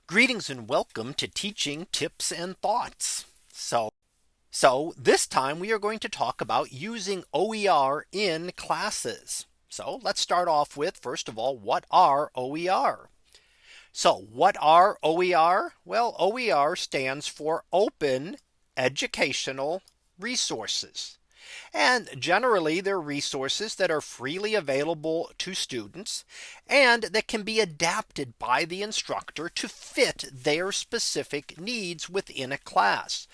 Greetings and welcome to Teaching Tips and Thoughts. So this time we are going to talk about using OER in classes. So let's start off with, first of all, what are OER? So what are OER? Well, OER stands for Open Educational Resources. And generally, they're resources that are freely available to students and that can be adapted by the instructor to fit their specific needs within a class.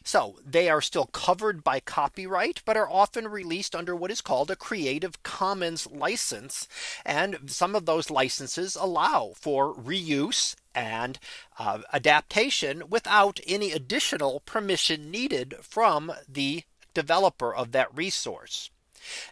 So they are still covered by copyright, but are often released under what is called a Creative Commons license. And some of those licenses allow for reuse and adaptation without any additional permission needed from the developer of that resource.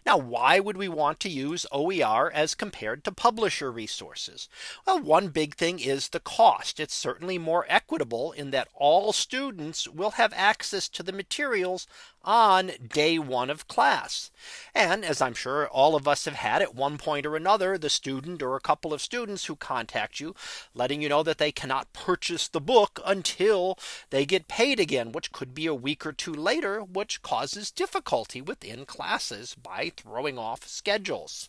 Now, why would we want to use OER as compared to publisher resources? Well, one big thing is the cost. It's certainly more equitable in that all students will have access to the materials on day one of class. And as I'm sure all of us have had at one point or another, the student or a couple of students who contact you letting you know that they cannot purchase the book until they get paid again, which could be a week or two later, which causes difficulty within classes by throwing off schedules.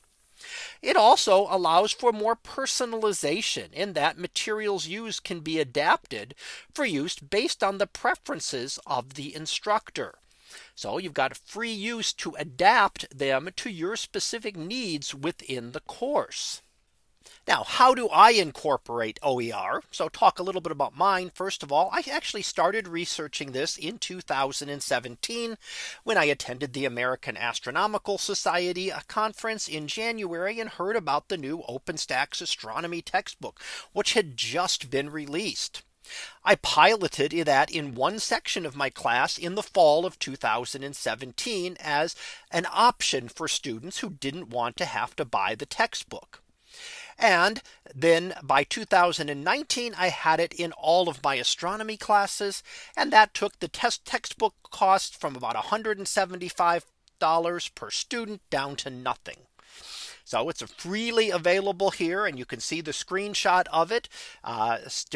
It also allows for more personalization in that materials used can be adapted for use based on the preferences of the instructor. So you've got free use to adapt them to your specific needs within the course. Now, how do I incorporate OER? So talk a little bit about mine. First of all, I actually started researching this in 2017 when I attended the American Astronomical Society conference in January and heard about the new OpenStax astronomy textbook, which had just been released. I piloted that in one section of my class in the fall of 2017 as an option for students who didn't want to have to buy the textbook. And then by 2019, I had it in all of my astronomy classes. And that took the textbook cost from about $175 per student down to nothing. So it's freely available here, and you can see the screenshot of it.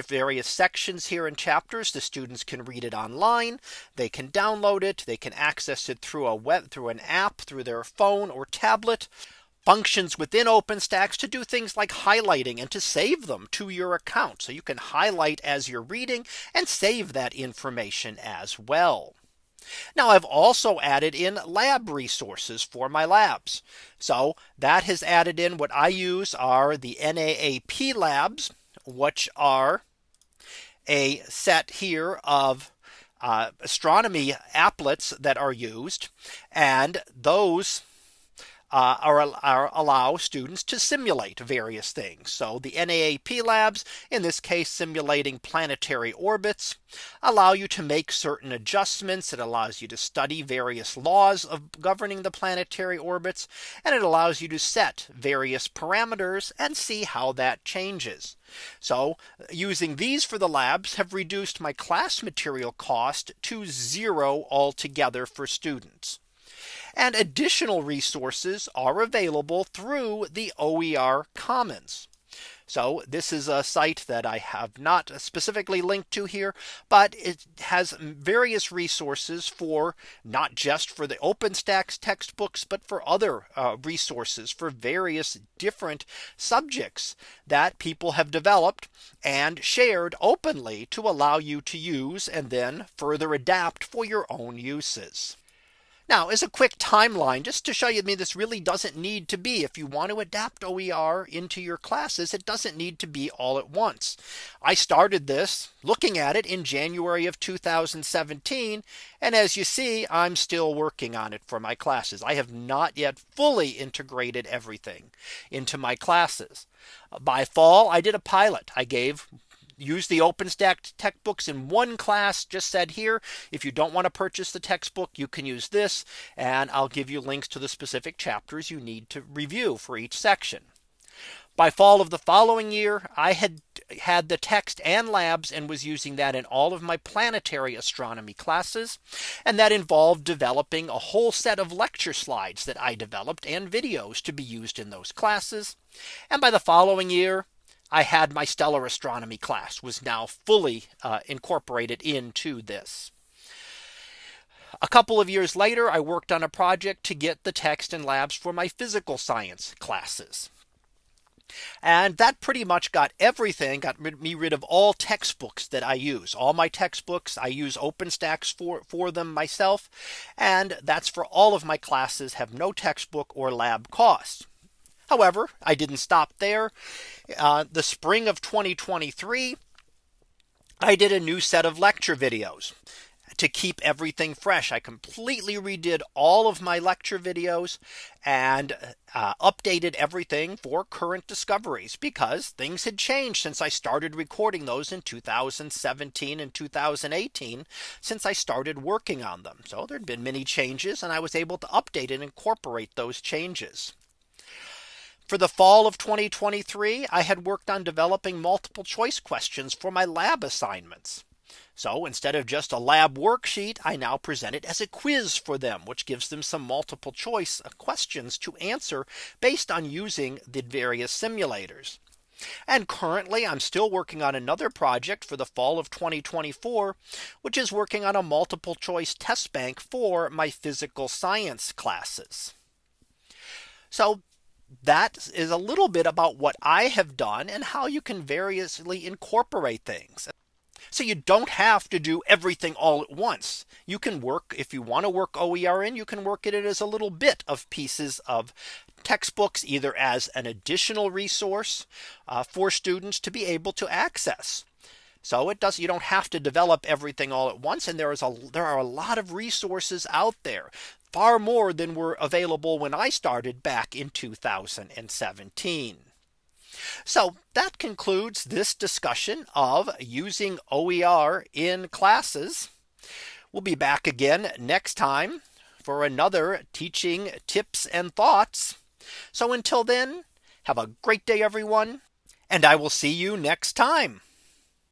Various sections here in chapters. The students can read it online. They can download it. They can access it through an app, through their phone or tablet. Functions within OpenStax to do things like highlighting and to save them to your account. So you can highlight as you're reading and save that information as well. Now, I've also added in lab resources for my labs. So that has added in what I use are the NAAP labs, which are a set here of astronomy applets that are used, and those allow students to simulate various things. So the NAAP labs, in this case simulating planetary orbits, allow you to make certain adjustments. It allows you to study various laws of governing the planetary orbits, and it allows you to set various parameters and see how that changes. So using these for the labs have reduced my class material cost to zero altogether for students. And additional resources are available through the OER Commons. So this is a site that I have not specifically linked to here, but it has various resources for not just for the OpenStax textbooks, but for other resources for various different subjects that people have developed and shared openly to allow you to use and then further adapt for your own uses. Now, as a quick timeline, just to show you, this really doesn't need to be, if you want to adapt OER into your classes, it doesn't need to be all at once. I started this looking at it in January of 2017. And as you see, I'm still working on it for my classes. I have not yet fully integrated everything into my classes. By fall, I did a pilot. Use the OpenStax textbooks in one class, just said here, if you don't want to purchase the textbook, you can use this, and I'll give you links to the specific chapters you need to review for each section. By fall of the following year, I had the text and labs and was using that in all of my planetary astronomy classes. And that involved developing a whole set of lecture slides that I developed and videos to be used in those classes. And by the following year, I had my stellar astronomy class was now fully incorporated into this. A couple of years later, I worked on a project to get the text and labs for my physical science classes. And that pretty much got me rid of all textbooks that I use. All my textbooks, I use OpenStax for them myself. And that's for all of my classes, have no textbook or lab costs. However, I didn't stop there. The spring of 2023, I did a new set of lecture videos. To keep everything fresh, I completely redid all of my lecture videos and updated everything for current discoveries because things had changed since I started recording those in 2017 and 2018 since I started working on them. So there'd been many changes and I was able to update and incorporate those changes. For the fall of 2023, I had worked on developing multiple choice questions for my lab assignments. So instead of just a lab worksheet, I now present it as a quiz for them, which gives them some multiple choice questions to answer based on using the various simulators. And currently, I'm still working on another project for the fall of 2024, which is working on a multiple choice test bank for my physical science classes. So that is a little bit about what I have done and how you can variously incorporate things. So you don't have to do everything all at once. You can work, if you want to work OER in, you can work it as a little bit of pieces of textbooks, either as an additional resource for students to be able to access. So you don't have to develop everything all at once. And there are a lot of resources out there, far more than were available when I started back in 2017. So that concludes this discussion of using OER in classes. We'll be back again next time for another teaching tips and thoughts. So until then, have a great day, everyone, and I will see you next time.